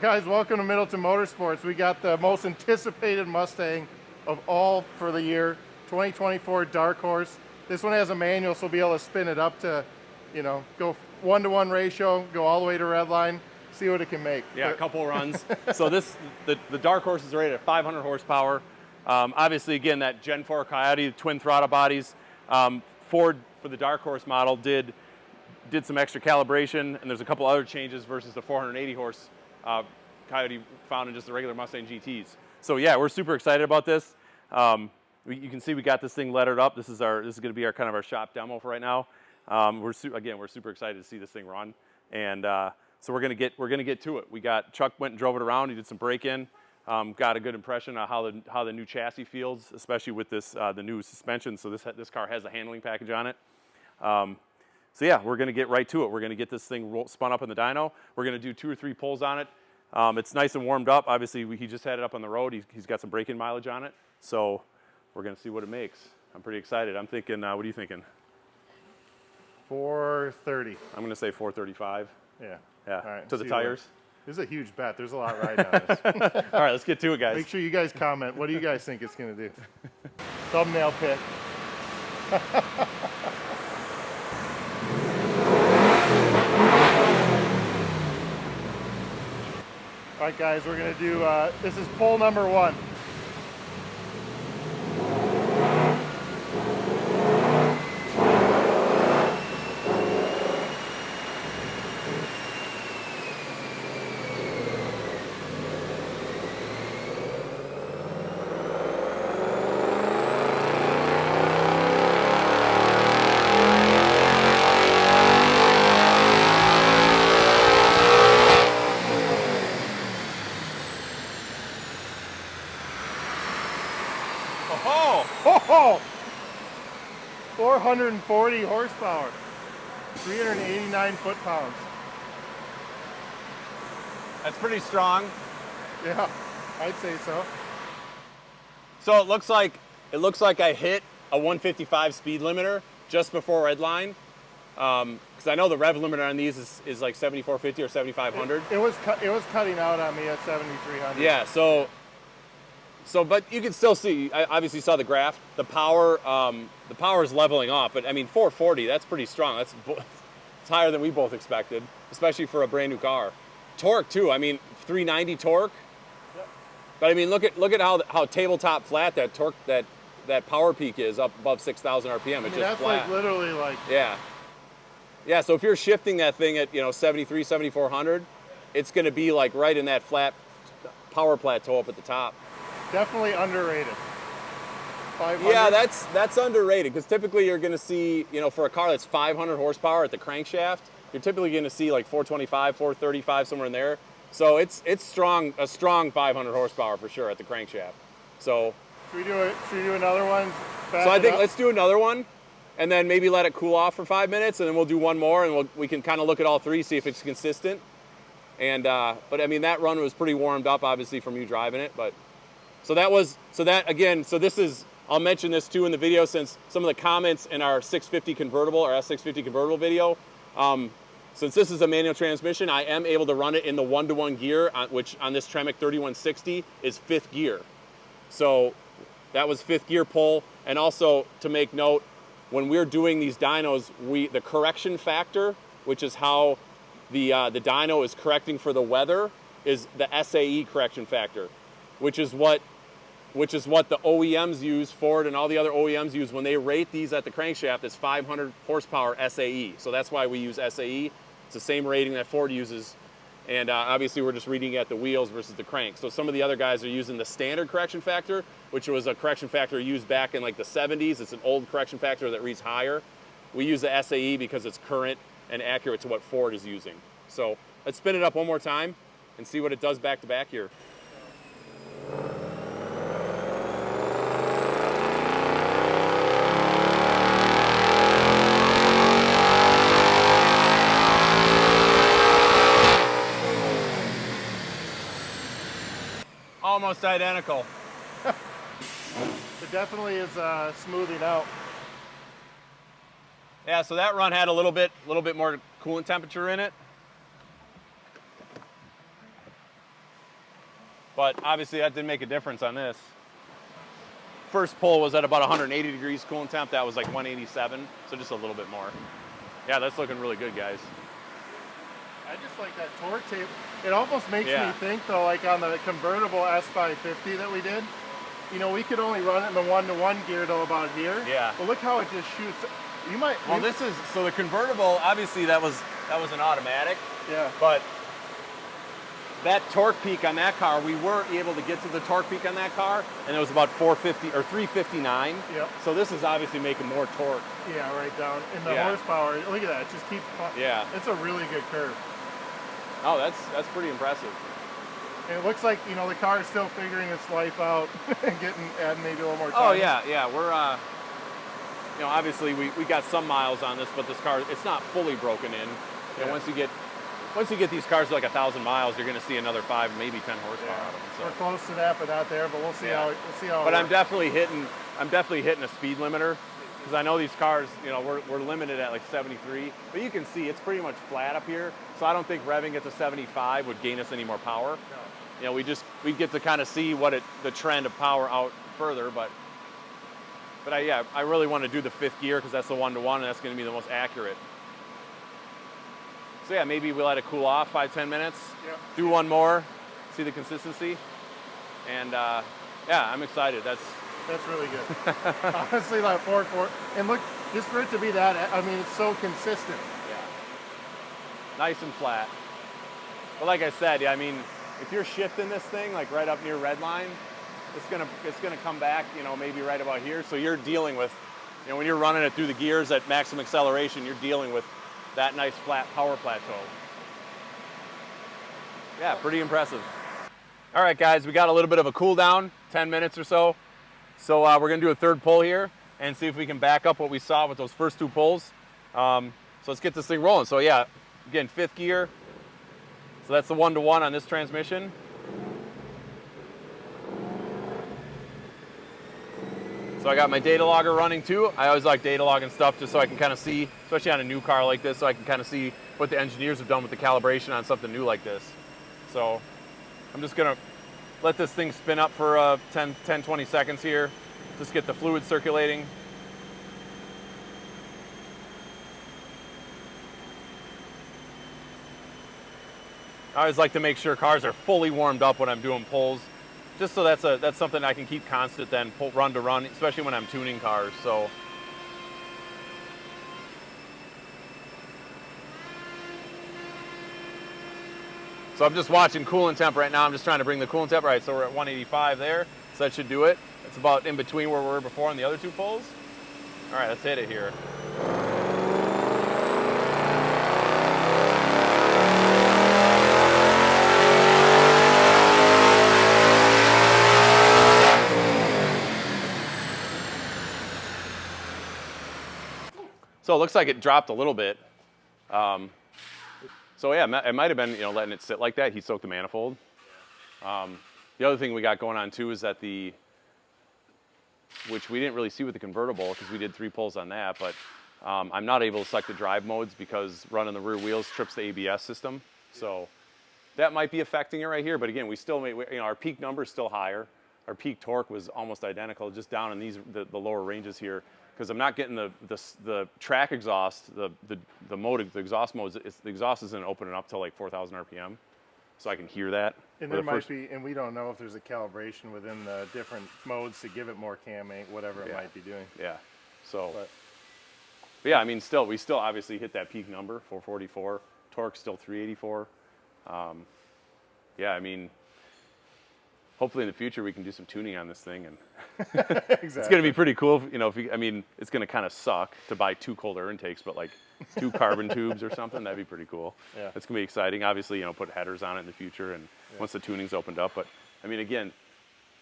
right, guys, welcome to Middleton Motorsports. We got the most anticipated Mustang of all for the year, 2024 Darkhorse. This one has a manual, so we'll be able to spin it up to, you know, go 1-to-1 ratio, go all the way to redline, see what it can make. Yeah, a couple runs. So the Darkhorse is rated at 500 horsepower. Obviously, again, that Gen 4 Coyote, twin throttle bodies. Ford, for the Darkhorse model, did some extra calibration, and there's a couple other changes versus the 480 horse Coyote found in just the regular Mustang GTs. So yeah, we're super excited about this. You can see we got this thing lettered up. This is going to be our kind of our shop demo for right now. We're super excited to see this thing run, and so we're gonna get to it. Chuck went and drove it around. He did some break-in. Got a good impression of how the new chassis feels, especially with the new suspension. So this car has a handling package on it. So yeah, we're gonna get right to it. We're gonna get this thing spun up in the dyno. We're gonna do 2 or 3 pulls on it. It's nice and warmed up. Obviously, he just had it up on the road. He's got some break-in mileage on it. So we're gonna see what it makes. I'm pretty excited. I'm thinking, what are you thinking? 430. I'm gonna say 435. Yeah. Yeah. All right. To the tires. This is a huge bet. There's a lot riding on this. All right, let's get to it, guys. Make sure you guys comment. What do you guys think it's gonna do? Thumbnail pick. All right, guys, we're gonna do, this is pull number 1. Oh! 440 horsepower, 389 foot-pounds. That's pretty strong. Yeah, I'd say so. So it looks like I hit a 155 speed limiter just before red line. Because I know the rev limiter on these is like 7450 or 7500. It was cutting out on me at 7300. Yeah. So, but you can still see. I obviously saw the graph. The power is leveling off. But I mean, 440. That's pretty strong. It's higher than we both expected, especially for a brand new car. Torque too. I mean, 390 torque. Yep. But I mean, look at how tabletop flat that torque that power peak is up above 6,000 RPM. It's just that's flat. Like literally like. Yeah. Yeah. So if you're shifting that thing at 73, 7400, it's going to be like right in that flat power plateau up at the top. Definitely underrated. 500. Yeah, that's underrated because typically you're going to see, for a car that's 500 horsepower at the crankshaft, you're typically going to see like 425, 435, somewhere in there. So it's strong, a strong 500 horsepower for sure at the crankshaft. So should we do another one? So I think let's do another one, and then maybe let it cool off for 5 minutes, and then we'll do one more, and we can kind of look at all 3, see if it's consistent. And but I mean that run was pretty warmed up, obviously from you driving it, but. So this is, I'll mention this too in the video since some of the comments in our 650 convertible, our S650 convertible video, since this is a manual transmission, I am able to run it in the 1-to-1 gear, which on this Tremec 3160 is 5th gear. So that was 5th gear pull. And also to make note, when we're doing these dynos, the correction factor, which is how the dyno is correcting for the weather, is the SAE correction factor, which is what the OEMs use, Ford and all the other OEMs use when they rate these at the crankshaft is 500 horsepower SAE. So that's why we use SAE. It's the same rating that Ford uses. And obviously we're just reading at the wheels versus the crank. So some of the other guys are using the standard correction factor, which was a correction factor used back in like the 70s. It's an old correction factor that reads higher. We use the SAE because it's current and accurate to what Ford is using. So let's spin it up one more time and see what it does back to back here. Almost identical. It definitely is smoothing out. Yeah, so that run had a little bit more coolant temperature in it. But obviously that didn't make a difference on this. First pull was at about 180 degrees coolant temp. That was like 187, so just a little bit more. Yeah, that's looking really good, guys. I just like that torque tape. It almost makes Yeah. me think though, like on the convertible S550 that we did, you know, we could only run it in the 1-to-1 gear till about here. Yeah. But look how it just shoots. You might. Well, this is, so the convertible, obviously that was an automatic, Yeah. but that torque peak on that car, we weren't able to get to the torque peak on that car, and it was about 450 or 359. Yep. So this is obviously making more torque. Yeah, right down in the Yeah. horsepower. Look at that. It just keeps. Yeah. It's a really good curve. Oh, that's pretty impressive. And it looks like, you know, the car is still figuring its life out and adding maybe a little more time. Oh yeah, yeah. We're you know, obviously we got some miles on this, but this car, it's not fully broken in. You know, Yeah. once you get these cars to like 1,000 miles, you're going to see another 5, maybe 10 horsepower out of them. So. We're close to that, but not there. But we'll see Yeah. how. But it I'm works. definitely hitting a speed limiter, because I know these cars, you know, we're limited at like 73, but you can see it's pretty much flat up here. So I don't think revving it to 75 would gain us any more power. No. You know, we get to kind of see the trend of power out further, but I really want to do the 5th gear because that's the 1-to-1 and that's going to be the most accurate. So yeah, maybe we let it cool off 5-10 minutes. Yep. Do one more, see the consistency, and yeah, I'm excited. That's really good. Honestly, that 4.4, and look, just for it to be that, I mean, it's so consistent. yeah, nice and flat. But like I said, yeah, I mean, if you're shifting this thing like right up near red line, it's gonna come back, you know, maybe right about here. So you're dealing with, you know, when you're running it through the gears at maximum acceleration, you're dealing with that nice flat power plateau. Yeah, pretty impressive. All right, guys, we got a little bit of a cool down, 10 minutes or so. So we're gonna do a 3rd pull here and see if we can back up what we saw with those first 2 pulls. So let's get this thing rolling. So yeah, again, 5th gear. So that's the 1-to-1 on this transmission. So I got my data logger running too. I always like data logging stuff just so I can kind of see, especially on a new car like this, so I can kind of see what the engineers have done with the calibration on something new like this. So I'm just gonna let this thing spin up for 10, 20 seconds here. Just get the fluid circulating. I always like to make sure cars are fully warmed up when I'm doing pulls, just so that's something I can keep constant then, run to run, especially when I'm tuning cars. So I'm just watching coolant temp right now. I'm just trying to bring the coolant temp right. So we're at 185 there, so that should do it. It's about in between where we were before on the other 2 pulls. All right, let's hit it here. So it looks like it dropped a little bit. So yeah, it might have been, you know, letting it sit like that. He soaked the manifold. The other thing we got going on too is that which we didn't really see with the convertible because we did 3 pulls on that, but I'm not able to select the drive modes because running the rear wheels trips the ABS system. So that might be affecting it right here. But again, we still made, you know, our peak number is still higher. Our peak torque was almost identical, just down in the lower ranges here. Because I'm not getting the track exhaust, the exhaust modes. The exhaust isn't opening up till like 4,000 RPM, so I can hear that. And there might be, and we don't know if there's a calibration within the different modes to give it more cam angle, whatever it might be doing. Yeah. So. But yeah, I mean, we still obviously hit that peak number, 444. Torque still 384. Yeah, I mean. Hopefully in the future we can do some tuning on this thing, and exactly. It's going to be pretty cool. You know, I mean, it's going to kind of suck to buy 2 cold air intakes, but like 2 carbon tubes or something, that'd be pretty cool. Yeah. It's going to be exciting. Obviously, you know, put headers on it in the future, and once the tuning's opened up. But I mean, again,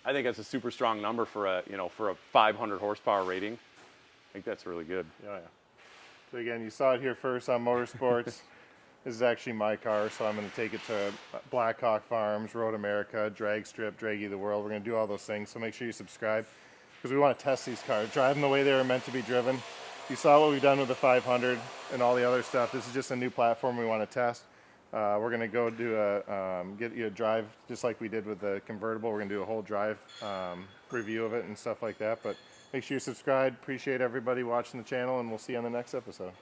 I think that's a super strong number for a 500 horsepower rating. I think that's really good. Oh yeah. So again, you saw it here first on Motorsports. This is actually my car, so I'm going to take it to Blackhawk Farms, Road America, Drag Strip, Draggy the World. We're going to do all those things, so make sure you subscribe because we want to test these cars, drive them the way they were meant to be driven. You saw what we've done with the 500 and all the other stuff. This is just a new platform we want to test. We're going to go do get you a drive just like we did with the convertible. We're going to do a whole drive review of it and stuff like that. But make sure you subscribe. Appreciate everybody watching the channel, and we'll see you on the next episode.